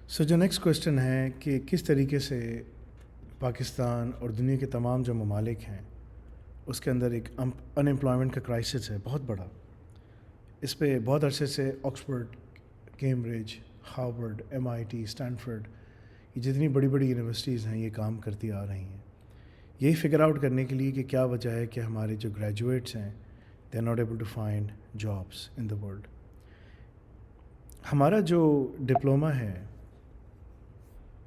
جو next question ہے کہ کس طریقے سے پاکستان اور دنیا کے تمام جو ممالک ہیں اس کے اندر ایک ان امپلائمنٹ کا کرائسس ہے بہت بڑا. اس پہ بہت عرصے سے Oxford, Cambridge, Harvard, MIT، Stanford, یہ جتنی بڑی بڑی یونیورسٹیز ہیں یہ کام کرتی آ رہی ہیں یہی فگر آؤٹ کرنے کے لیے کہ کیا وجہ ہے کہ ہمارے جو گریجویٹس ہیں they are not able to find jobs in the world. ہمارا جو ڈپلومہ ہے،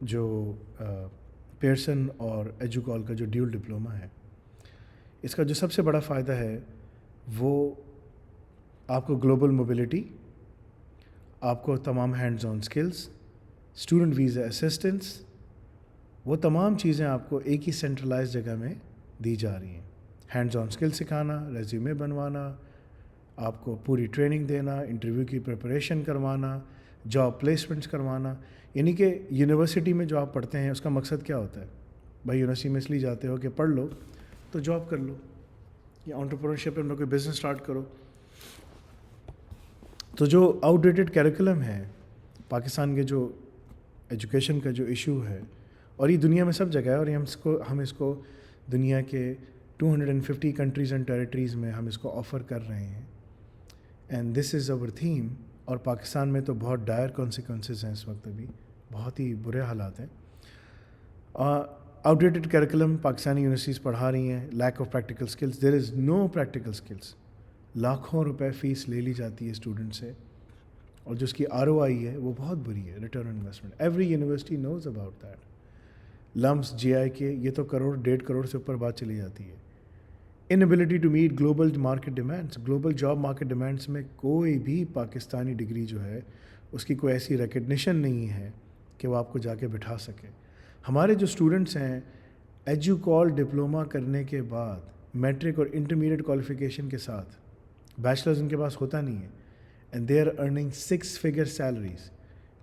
جو پیئرسن اور ایجوکال کا جو ڈیول ڈپلومہ ہے، اس کا جو سب سے بڑا فائدہ ہے وہ آپ کو گلوبل موبلٹی، آپ کو تمام hands on skills, student visa assistance, وہ تمام چیزیں آپ کو ایک ہی سینٹرلائز جگہ میں دی جا رہی ہیں. ہینڈز آن سکل سکھانا، ریزیومے بنوانا، آپ کو پوری ٹریننگ دینا، انٹرویو کی پریپریشن کروانا، جاب پلیسمنٹس کروانا. یعنی کہ یونیورسٹی میں جو آپ پڑھتے ہیں اس کا مقصد کیا ہوتا ہے؟ بھائی یونیورسٹی میں اس لیے جاتے ہو کہ پڑھ لو تو جاب کر لو، یا انٹرپرینورشپ میں کوئی بزنس اسٹارٹ کرو. تو جو آؤٹ ڈیٹڈ کیریکولم ہے پاکستان کے، جو ایجوکیشن کا جو ایشو ہے، اور یہ دنیا میں سب جگہ ہے، اور یہ ہم اس کو دنیا کے 250 کنٹریز اینڈ ٹیریٹریز میں ہم اس کو آفر کر رہے ہیں. And this is over theme. اور پاکستان میں تو بہت ڈائر کانسیکوینسز ہیں اس وقت، ابھی بہت ہی برے حالات ہیں. Outdated curriculum Pakistani universities پڑھا رہی ہیں، lack of practical skills, there is no practical skills. لاکھوں روپے فیس لے لی جاتی ہے اسٹوڈنٹ سے، اور جو اس کی ROI ہے وہ بہت بری ہے، return on investment. Every university knows about that. لمس GI کے یہ تو کروڑ 1.5 کروڑ سے اوپر بات چلی جاتی ہے. Inability to meet global market demands, global job market demands میں کوئی بھی پاکستانی ڈگری جو ہے اس کی کوئی ایسی ریکگنیشن نہیں ہے کہ وہ آپ کو جا کے بٹھا سکے. ہمارے جو اسٹوڈنٹس ہیں ایجوکال ڈپلومہ کرنے کے بعد میٹرک اور انٹرمیڈیٹ کوالیفیکیشن کے ساتھ، بیچلرز ان کے پاس ہوتا نہیں ہے، and they are earning 6 figure salaries,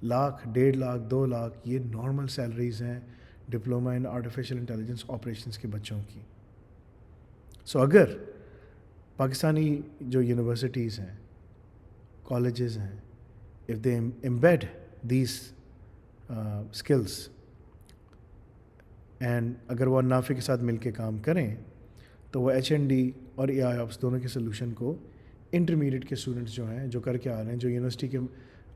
1,00,000، 1,50,000، 2,00,000. یہ نارمل سیلریز ہیں diploma in artificial intelligence operations کے بچوں کی. اگر پاکستانی جو یونیورسٹیز ہیں، کالجز ہیں، if they embed these skills and اگر وہ نافع کے ساتھ مل کے کام کریں تو وہ HND اور AIOPS دونوں کے سلوشن کو انٹرمیڈیٹ کے اسٹوڈنٹس جو ہیں، جو کر کے آ رہے ہیں، جو یونیورسٹی کے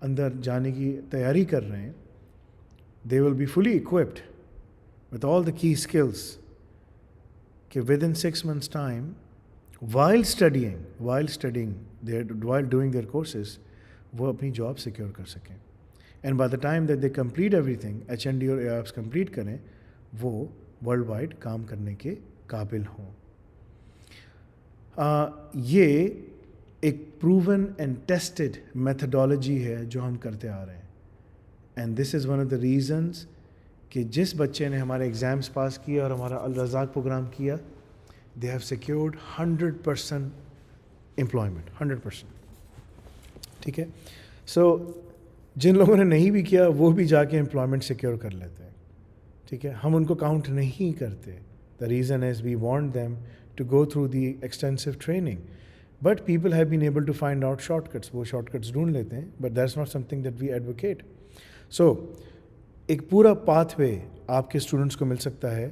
اندر جانے کی تیاری کر رہے ہیں، they will be fully equipped with all the key skills کہ within 6 months time while doing their courses وہ اپنی جاب سیکیور کر سکیں. And by the time that they complete every thing, HND اور AIOPS کمپلیٹ کریں، وہ world wide کام کرنے کے قابل ہوں. یہ ایک پروون اینڈ ٹیسٹڈ میتھڈالوجی ہے جو ہم کرتے آ رہے ہیں. And this is one of the reasons کہ جس بچے نے ہمارے ایگزامس پاس کیا اور ہمارا الرزاق پروگرام کیا، دے ہیو سیکیورڈ 100% امپلائمنٹ، 100%. ٹھیک ہے. جن لوگوں نے نہیں بھی کیا وہ بھی جا کے امپلائمنٹ سیکیور کر لیتے ہیں. ٹھیک ہے. ہم ان کو کاؤنٹ نہیں کرتے. The reason is we want them to go through the extensive training, but people have been able to find out shortcuts. وہ شارٹ کٹس ڈھونڈ لیتے ہیں، but that's not something that we advocate. ایک پورا path way آپ کے students کو مل سکتا ہے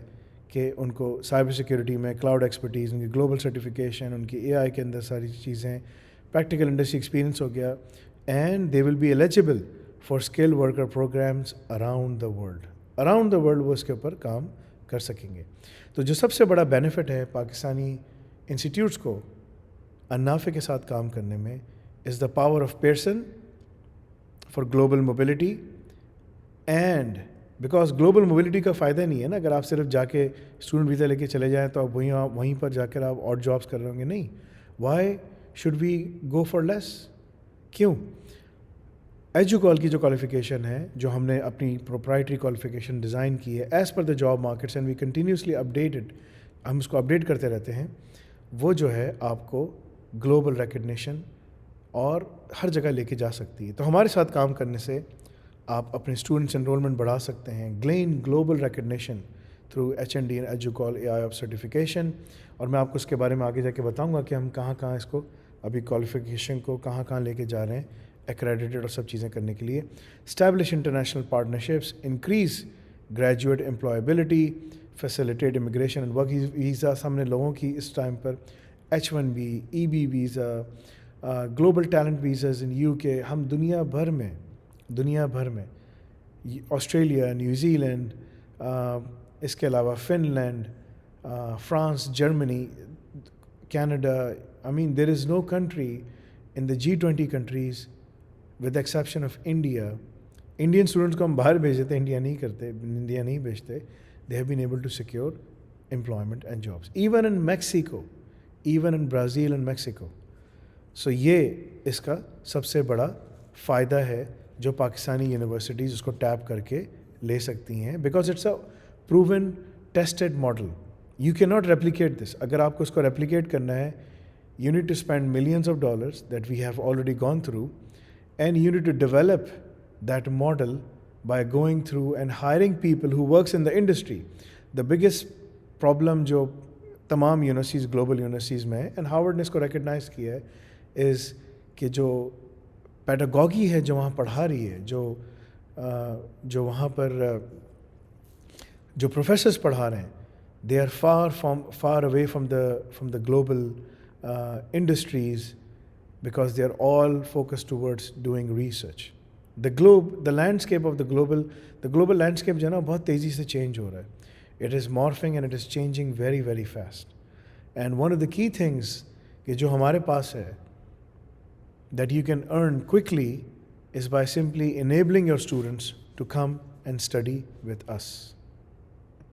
کہ ان کو سائبر سیکیورٹی میں کلاؤڈ ایکسپرٹیز، ان کی گلوبل سرٹیفکیشن، ان کی AI کے اندر ساری چیزیں، پریکٹیکل انڈسٹری ایکسپیرینس ہو گیا، and they will be eligible for skill worker programs around the world. وہ اس کے اوپر کام کر سکیں گے. تو جو سب سے بڑا بینیفٹ ہے پاکستانی انسٹیٹیوٹس کو النافع کے ساتھ کام کرنے میں is the power of Pearson for global mobility. And because global mobility کا فائدہ نہیں ہے نا، اگر آپ صرف جا کے اسٹوڈنٹ ویزا لے کے چلے جائیں تو آپ وہیں پر جا کر آپ اور جابس کر رہے ہوں گے. نہیں. Why should we go for less? کیوں؟ ایجوکال کی جو کوالیفیکیشن ہے، جو ہم نے اپنی پروپرائٹری کوالیفیکیشن ڈیزائن کی ہے as per the job markets, and we continuously updated, ہم اس کو اپڈیٹ کرتے رہتے ہیں، وہ جو ہے آپ کو گلوبل ریکگنیشن اور ہر جگہ لے کے جا سکتی ہے. تو ہمارے ساتھ کام کرنے سے آپ اپنے اسٹوڈنٹس انرولمنٹ بڑھا سکتے ہیں، gain global recognition through HND and Educal AIOPS certification. اور میں آپ کو اس کے بارے میں آگے جا کے بتاؤں گا کہ ہم کہاں اس کو ابھی کوالیفیکیشن کو کہاں لے کے جا رہے ہیں accredited اور سب چیزیں کرنے کے لیے. Establish international partnerships, increase graduate employability, facilitate immigration and work visas. ہم نے لوگوں کی اس time per H1B, EB visa, global talent visas in UK. ہم دنیا بھر میں آسٹریلیا, نیو زیلینڈ, اس کے علاوہ Finland, France, Germany, Canada. I mean there is no country in the G20 countries with the exception of India. Indian students کو ہم باہر بھیج دیتے, انڈیا نہیں بھیجتے. They have been able to secure employment and jobs. Even in Mexico, even in Brazil and Mexico. So یہ اس کا سب سے بڑا فائدہ ہے جو پاکستانی یونیورسٹیز اس کو ٹیپ کر کے لے سکتی ہیں, because it's a proven tested model. You can not replicate this. اگر آپ کو اس کو ریپلیکیٹ کرنا ہے, you need to spend millions of dollars that we have already gone through, and you need to develop that model by going through and hiring people who works in the industry. The biggest problem جو تمام universities, global universities میں ہے, and Harvard نے اس کو recognise کیا ہے, is کہ جو پیڈاگوگی ہے جو وہاں پڑھا رہی ہے, جو وہاں پر جو پروفیسرز پڑھا رہے ہیں, they are far away from the global industries, because they are all focused towards doing research. The landscape of the global landscape جو ہے نا بہت تیزی سے چینج ہو رہا ہے. It is morphing and it is changing very very fast. And one of the key things کہ جو ہمارے پاس ہے that you can earn quickly is by simply enabling your students to come and study with us.